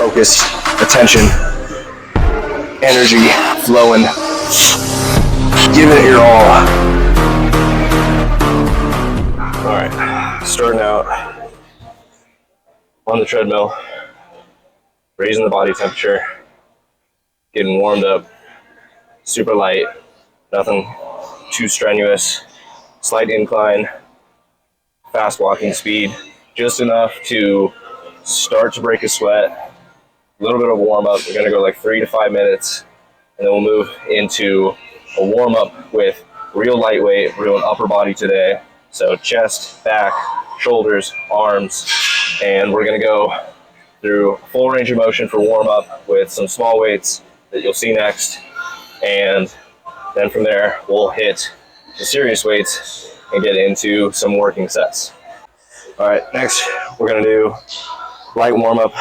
focused, attention, energy flowing, giving it your all. All right, starting out on the treadmill, raising the body temperature, getting warmed up, super light, nothing too strenuous, slight incline, fast walking speed, just enough to start to break a sweat, a little bit of warm up. We're gonna go like 3 to 5 minutes, and then we'll move into a warm up with real lightweight, real upper body today. So chest, back, shoulders, arms, and we're gonna go through full range of motion for warm up with some small weights that you'll see next. And then from there, we'll hit the serious weights and get into some working sets. All right, next we're gonna do light warm up,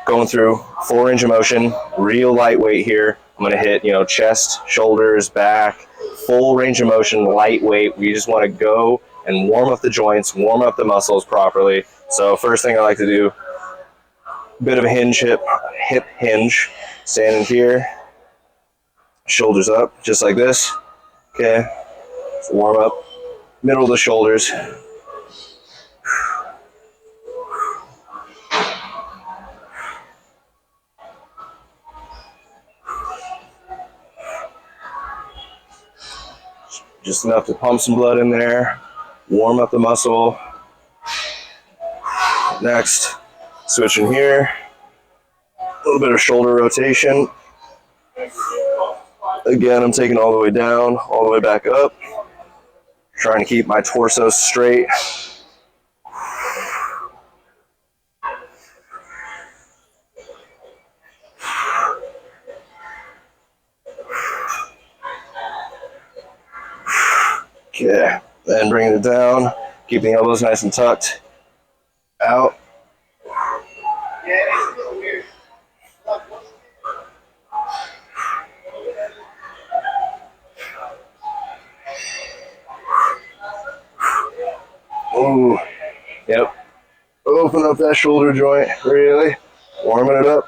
going through full range of motion, real lightweight here. I'm gonna hit, chest, shoulders, back, full range of motion, lightweight. We just wanna go and warm up the joints, warm up the muscles properly. So first thing I like to do, bit of a hip hinge, standing here, shoulders up, just like this, okay? So warm up, middle of the shoulders. Just enough to pump some blood in there, warm up the muscle. Next, switching here, a little bit of shoulder rotation. Again, I'm taking all the way down, all the way back up, trying to keep my torso straight. Okay, then bringing it down, keep the elbows nice and tucked, out. Ooh, yep. Open up that shoulder joint, really, warming it up.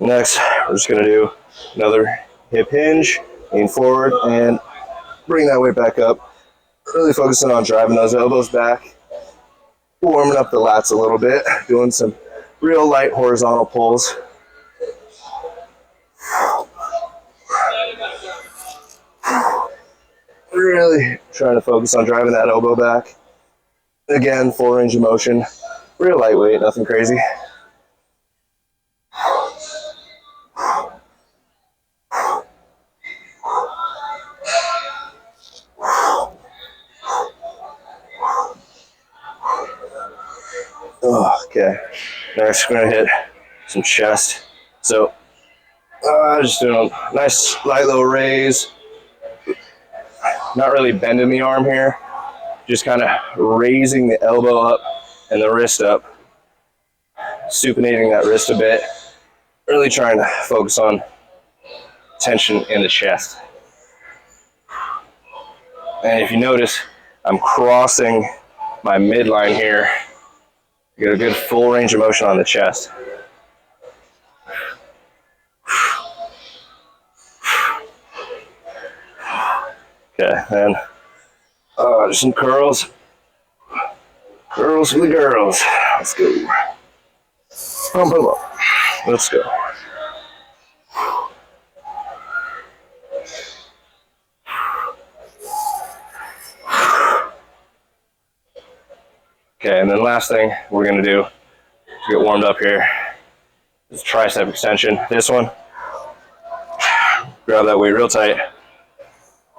Next, we're just gonna do another hip hinge, lean forward, and bring that weight back up. Really focusing on driving those elbows back, warming up the lats a little bit, doing some real light horizontal pulls. Really trying to focus on driving that elbow back. Again, full range of motion, real lightweight, nothing crazy. Okay, next we're gonna hit some chest. So, just doing a nice light little raise. Not really bending the arm here, just kind of raising the elbow up and the wrist up, supinating that wrist a bit, really trying to focus on tension in the chest. And if you notice, I'm crossing my midline here. Get a good full range of motion on the chest. Okay, and just some curls. Curls for the girls. Let's go. Pump them up. Let's go. Okay, and then last thing we're gonna do to get warmed up here is tricep extension. This one, grab that weight real tight,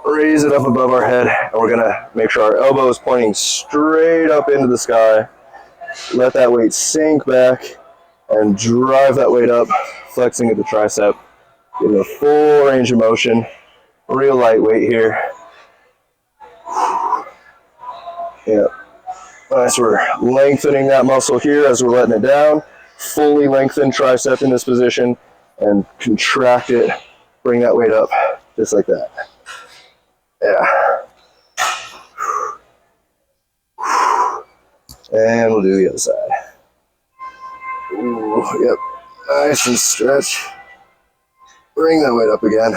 raise it up above our head, and we're gonna make sure our elbow is pointing straight up into the sky. Let that weight sink back and drive that weight up, flexing at the tricep. Getting a full range of motion, real lightweight here. Yep. Nice, we're lengthening that muscle here as we're letting it down. Fully lengthen tricep in this position and contract it. Bring that weight up, just like that. Yeah. And we'll do the other side. Ooh, yep. Nice and stretch. Bring that weight up again.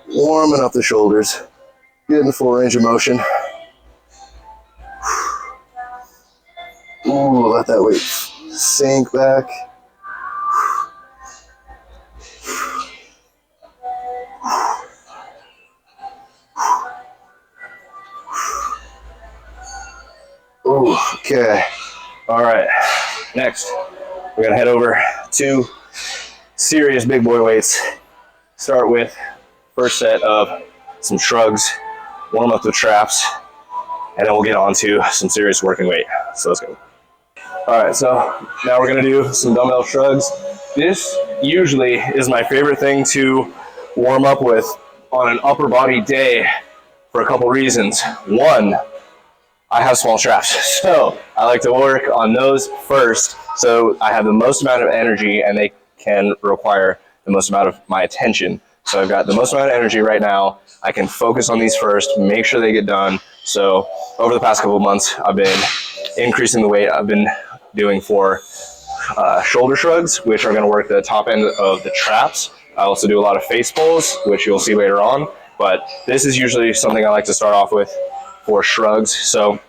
Warming up the shoulders. Get in the full range of motion. Ooh, let that weight sink back. Ooh, okay. All right. Next, we're gonna head over to serious big boy weights. Start with first set of some shrugs, warm up the traps, and then we'll get on to some serious working weight. So let's go. All right, so now we're gonna do some dumbbell shrugs. This usually is my favorite thing to warm up with on an upper body day for a couple reasons. One, I have small traps, so I like to work on those first so I have the most amount of energy and they can require the most amount of my attention. So I've got the most amount of energy right now. I can focus on these first, make sure they get done. So over the past couple of months, I've been increasing the weight I've been doing for shoulder shrugs, which are going to work the top end of the traps. I also do a lot of face pulls, which you'll see later on. But this is usually something I like to start off with for shrugs. So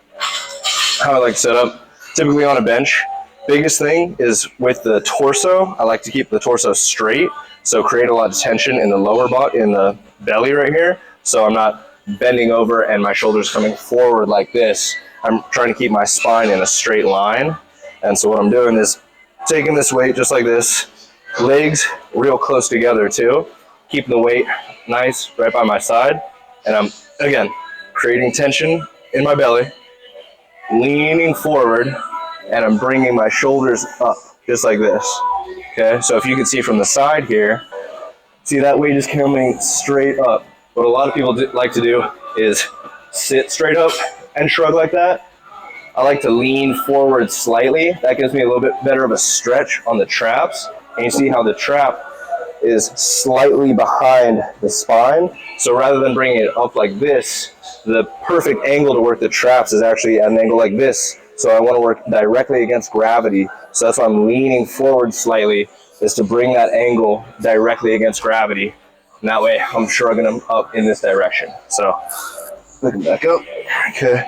how I like to set up, typically on a bench, biggest thing is with the torso. I like to keep the torso straight, so create a lot of tension in the lower butt, in the belly right here. So I'm not bending over and my shoulders coming forward like this. I'm trying to keep my spine in a straight line. And so what I'm doing is taking this weight just like this, legs real close together too, keeping the weight nice right by my side. And I'm, again, creating tension in my belly, leaning forward, and I'm bringing my shoulders up just like this. Okay, so if you can see from the side here, see that weight is coming straight up. What a lot of people like to do is sit straight up and shrug like that. I like to lean forward slightly. That gives me a little bit better of a stretch on the traps. And you see how the trap is slightly behind the spine. So rather than bringing it up like this, the perfect angle to work the traps is actually at an angle like this. So I want to work directly against gravity. So that's why I'm leaning forward slightly, is to bring that angle directly against gravity. And that way I'm shrugging them up in this direction. So looking back up. Okay.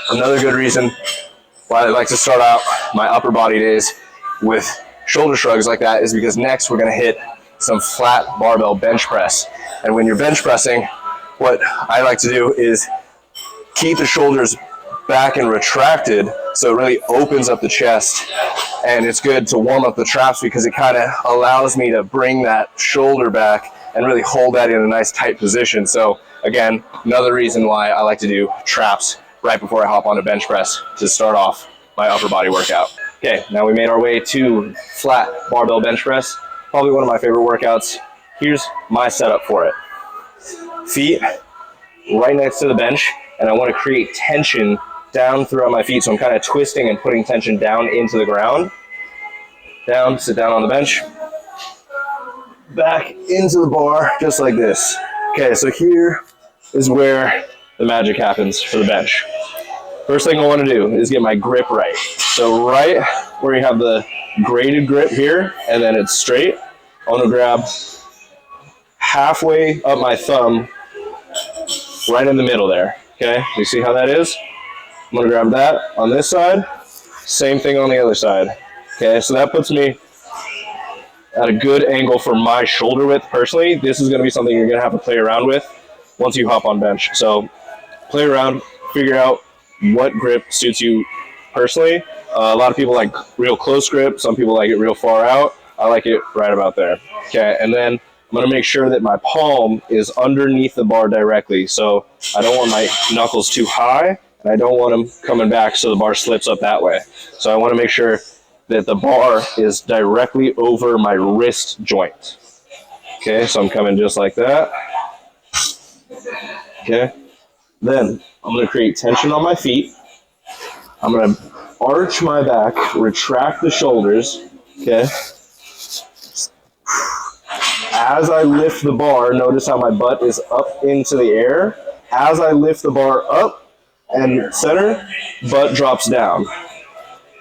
Another good reason why I like to start out my upper body days with shoulder shrugs like that is because next we're going to hit some flat barbell bench press. And when you're bench pressing, what I like to do is keep the shoulders back and retracted so it really opens up the chest. And it's good to warm up the traps because it kind of allows me to bring that shoulder back and really hold that in a nice tight position. So again, another reason why I like to do traps right before I hop on a bench press to start off my upper body workout. Okay, now we made our way to flat barbell bench press. Probably one of my favorite workouts. Here's my setup for it. Feet right next to the bench, and I want to create tension down throughout my feet. So I'm kind of twisting and putting tension down into the ground. Down, sit down on the bench. Back into the bar, just like this. Okay, so here is where the magic happens for the bench. First thing I want to do is get my grip right. So right where you have the graded grip here, and then it's straight, I want to grab halfway up my thumb, right in the middle there. Okay, you see how that is? I'm going to grab that on this side, same thing on the other side. Okay, so that puts me at a good angle for my shoulder width personally. This is going to be something you're going to have to play around with once you hop on bench. So play around, figure out what grip suits you personally. A lot of people like real close grip. Some people like it real far out. I like it right about there. Okay, and then I'm going to make sure that my palm is underneath the bar directly. So I don't want my knuckles too high, and and I don't want them coming back so the bar slips up that way. So I want to make sure that the bar is directly over my wrist joint. Okay, so I'm coming just like that. Okay, then I'm going to create tension on my feet. I'm going to arch my back, retract the shoulders. Okay. As I lift the bar, notice how my butt is up into the air. As I lift the bar up and center, butt drops down.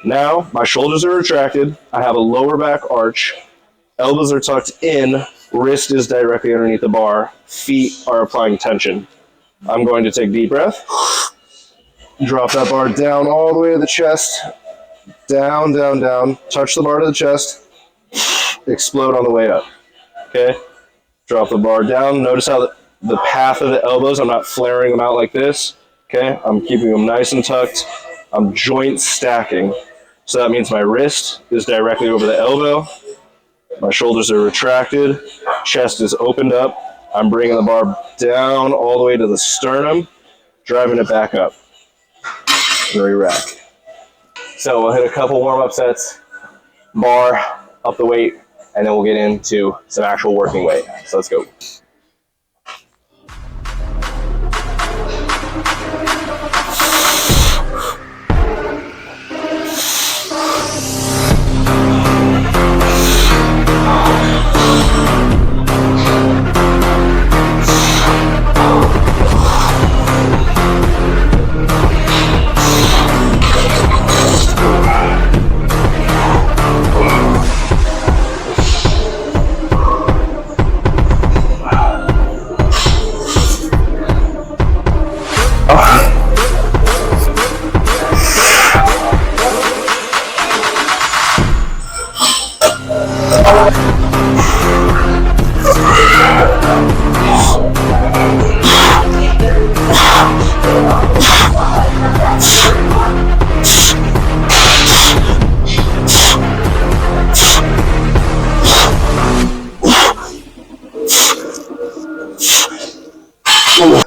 Now, my shoulders are retracted. I have a lower back arch. Elbows are tucked in. Wrist is directly underneath the bar. Feet are applying tension. I'm going to take a deep breath. Drop that bar down all the way to the chest. Down, down, down. Touch the bar to the chest. Explode on the way up. Okay? Drop the bar down. Notice how the path of the elbows, I'm not flaring them out like this. Okay? I'm keeping them nice and tucked. I'm joint stacking. So that means my wrist is directly over the elbow. My shoulders are retracted. Chest is opened up. I'm bringing the bar down all the way to the sternum, driving it back up. And re-rack. So we'll hit a couple warm-up sets, bar, up the weight, and then we'll get into some actual working weight. So let's go.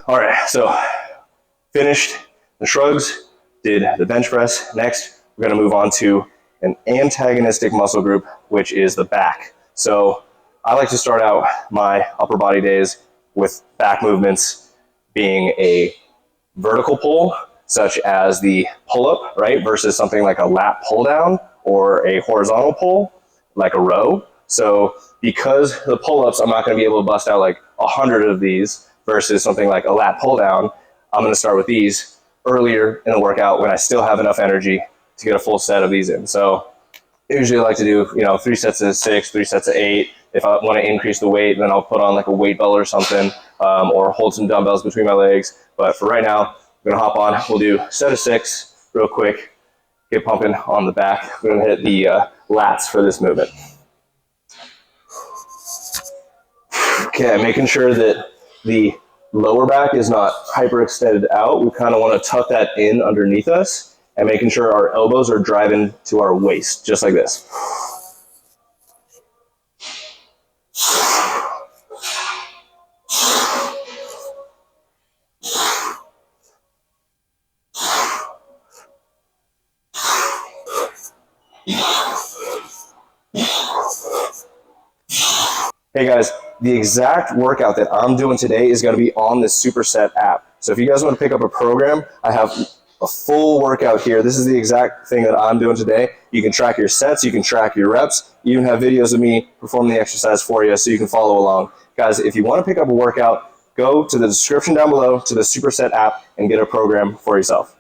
All right, so finished the shrugs, did the bench press. Next, we're going to move on to an antagonistic muscle group, which is the back. So I like to start out my upper body days with back movements being a vertical pull, such as the pull-up, right, versus something like a lat pull-down or a horizontal pull, like a row. So because the pull-ups, I'm not going to be able to bust out like 100 of these versus something like a lat pull-down, I'm going to start with these earlier in the workout when I still have enough energy to get a full set of these in. So usually I like to do, 3 sets of 6, 3 sets of 8. If I want to increase the weight, then I'll put on like a weight belt or something, or hold some dumbbells between my legs. But for right now, we're going to hop on. We'll do a set of 6 real quick, get pumping on the back. We're going to hit the lats for this movement. Okay, making sure that the lower back is not hyperextended out. We kind of want to tuck that in underneath us and making sure our elbows are driving to our waist, just like this. Hey guys, the exact workout that I'm doing today is going to be on the SuperSet app. So if you guys want to pick up a program, I have a full workout here. This is the exact thing that I'm doing today. You can track your sets, you can track your reps, you even have videos of me performing the exercise for you so you can follow along. Guys, if you want to pick up a workout, go to the description down below to the SuperSet app and get a program for yourself.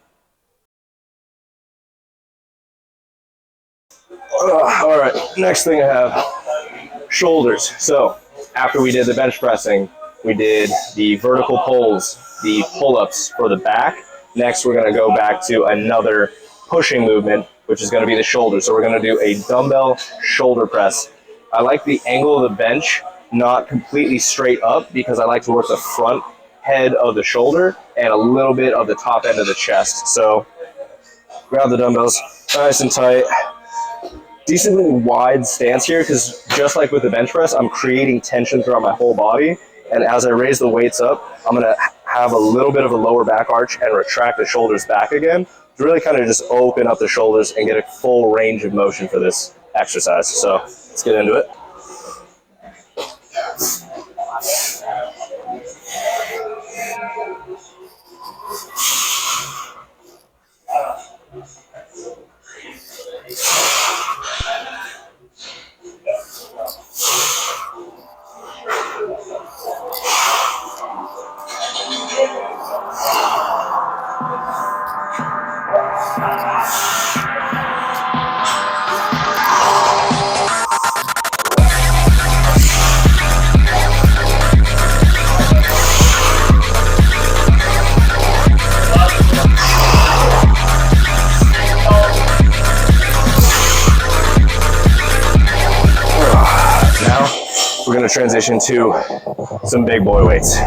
All right, next thing I have, shoulders. So after we did the bench pressing, we did the vertical pulls, the pull-ups for the back. Next, we're going to go back to another pushing movement, which is going to be the shoulders. So we're going to do a dumbbell shoulder press. I like the angle of the bench not completely straight up because I like to work the front head of the shoulder and a little bit of the top end of the chest. So grab the dumbbells nice and tight. Decently wide stance here because just like with the bench press, I'm creating tension throughout my whole body. And as I raise the weights up, I'm going to have a little bit of a lower back arch and retract the shoulders back again to really kind of just open up the shoulders and get a full range of motion for this exercise. So let's get into it. We're going to transition to some big boy weights.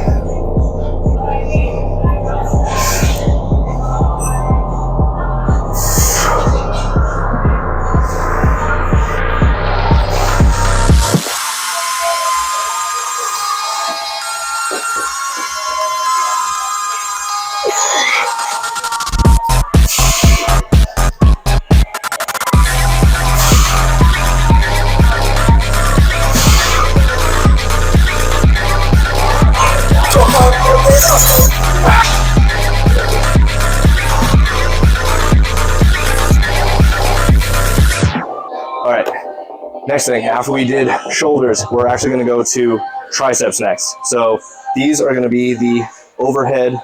Next thing, after we did shoulders, we're actually going to go to triceps next. So these are going to be the overhead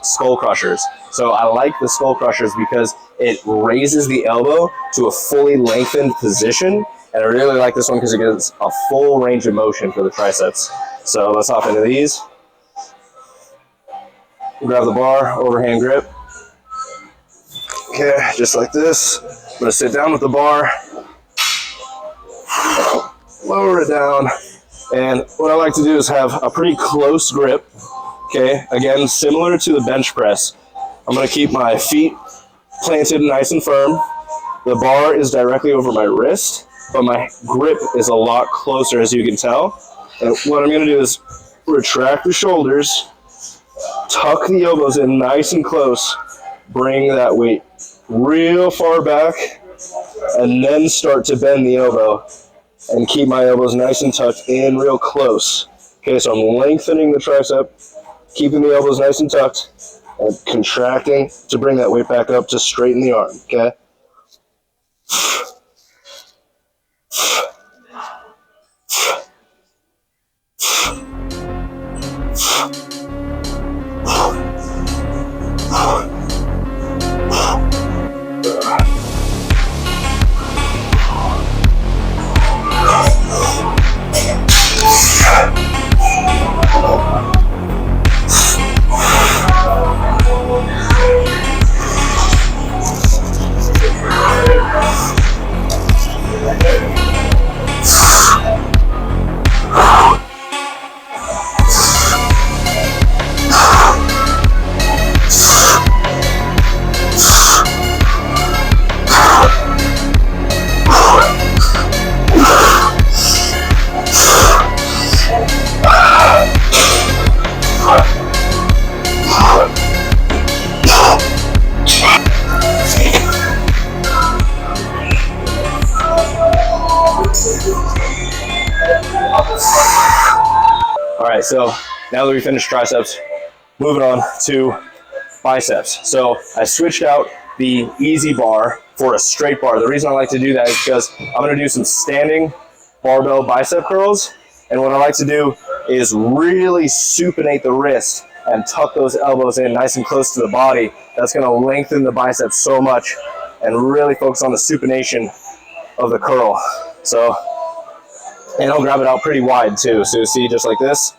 skull crushers. So I like the skull crushers because it raises the elbow to a fully lengthened position. And I really like this one because it gives a full range of motion for the triceps. So let's hop into these. Grab the bar, overhand grip. Okay, just like this. I'm going to sit down with the bar. Lower it down, and what I like to do is have a pretty close grip. Okay, again, similar to the bench press. I'm going to keep my feet planted nice and firm. The bar is directly over my wrist, but my grip is a lot closer, as you can tell. And what I'm going to do is retract the shoulders, tuck the elbows in nice and close, bring that weight real far back, and then start to bend the elbow. And keep my elbows nice and tucked in real close. Okay, so I'm lengthening the tricep, keeping the elbows nice and tucked, and contracting to bring that weight back up to straighten the arm, okay? Alright, so now that we finished triceps, moving on to biceps. So I switched out the easy bar for a straight bar. The reason I like to do that is because I'm going to do some standing barbell bicep curls. And what I like to do is really supinate the wrist and tuck those elbows in nice and close to the body. That's going to lengthen the biceps so much and really focus on the supination of the curl. So, and I'll grab it out pretty wide too. So you see, just like this.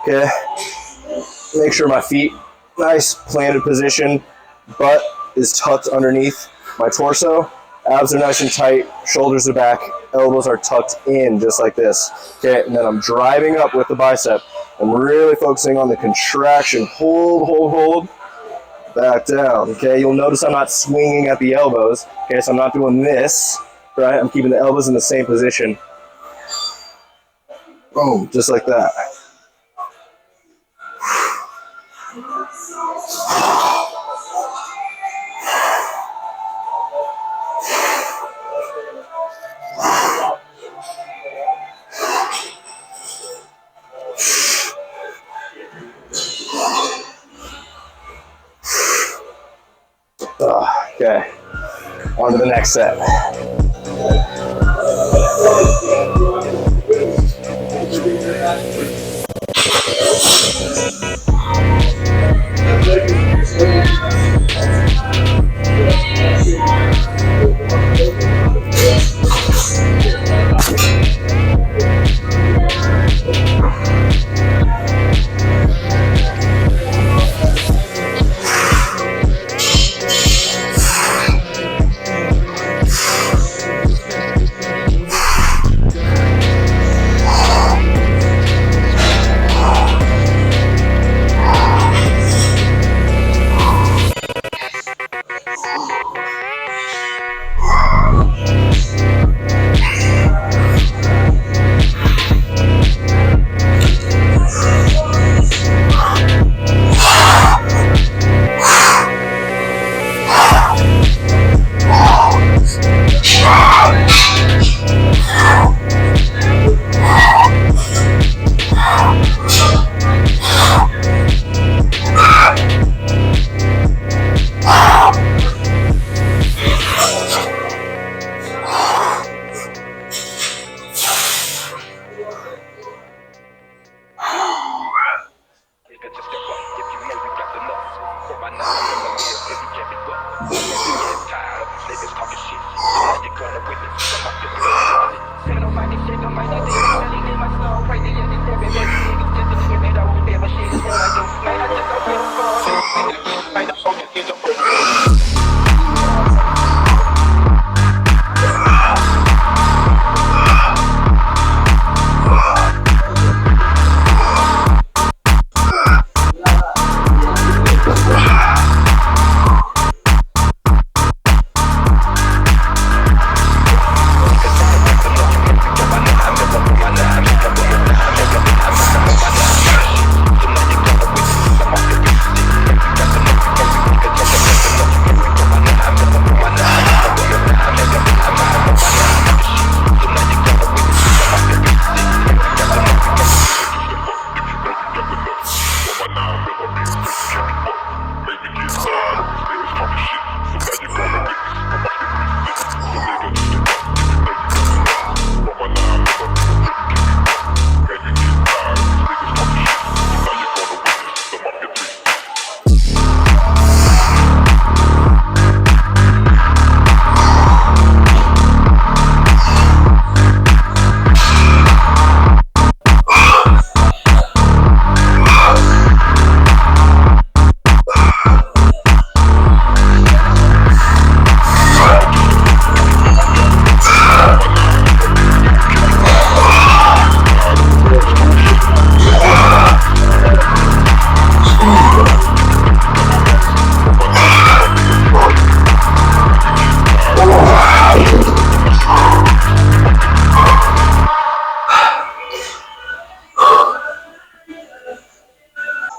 Okay. Make sure my feet, nice planted position. Butt is tucked underneath my torso. Abs are nice and tight. Shoulders are back. Elbows are tucked in just like this. Okay, and then I'm driving up with the bicep. I'm really focusing on the contraction. Hold, hold, hold. Back down. Okay, you'll notice I'm not swinging at the elbows. Okay, so I'm not doing this. Right, I'm keeping the elbows in the same position. Boom, just like that. Okay, on to the next set.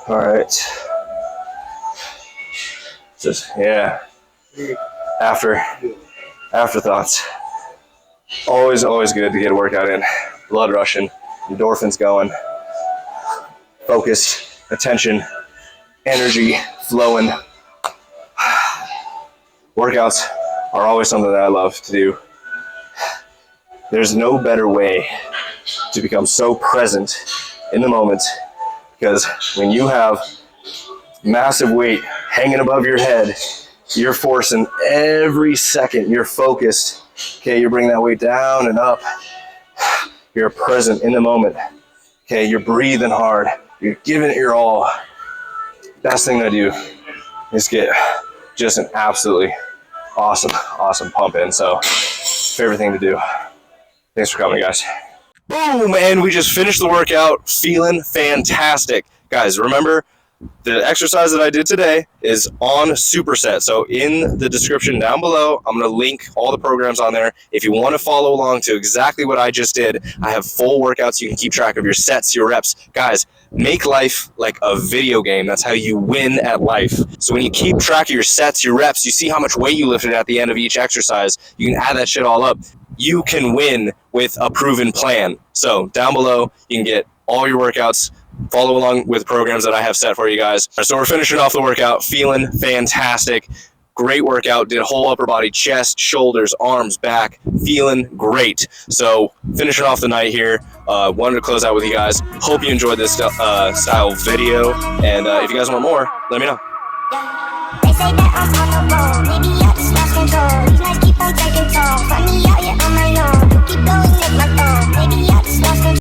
All right. Just, yeah. Afterthoughts. Always good to get a workout in. Blood rushing, endorphins going, focus, attention, energy flowing. Workouts are always something that I love to do. There's no better way to become so present in the moment, because when you have massive weight hanging above your head, you're forcing every second, you're focused. Okay, you're bringing that weight down and up. You're present in the moment. Okay, you're breathing hard. You're giving it your all. Best thing to do is get just an absolutely awesome pump in. So, favorite thing to do. Thanks for coming, guys. Boom, and we just finished the workout, feeling fantastic. Guys, remember, the exercise that I did today is on SuperSet. So in the description down below, I'm going to link all the programs on there. If you want to follow along to exactly what I just did, I have full workouts. You can keep track of your sets, your reps. Guys, make life like a video game. That's how you win at life. So when you keep track of your sets, your reps, you see how much weight you lifted at the end of each exercise. You can add that shit all up. You can win with a proven plan. So down below, you can get all your workouts. Follow along with programs that I have set for you guys. So we're finishing off the workout, feeling fantastic. Great workout, did a whole upper body, chest, shoulders, arms, back, feeling great. So finishing off the night here, wanted to close out with you guys. Hope you enjoyed this style video, and if you guys want more, let me know. They say that I'm on the road, maybe I just lost control. These nights keep on taking toll, find me out here on my own. You keep going, make my phone, maybe I just lost control.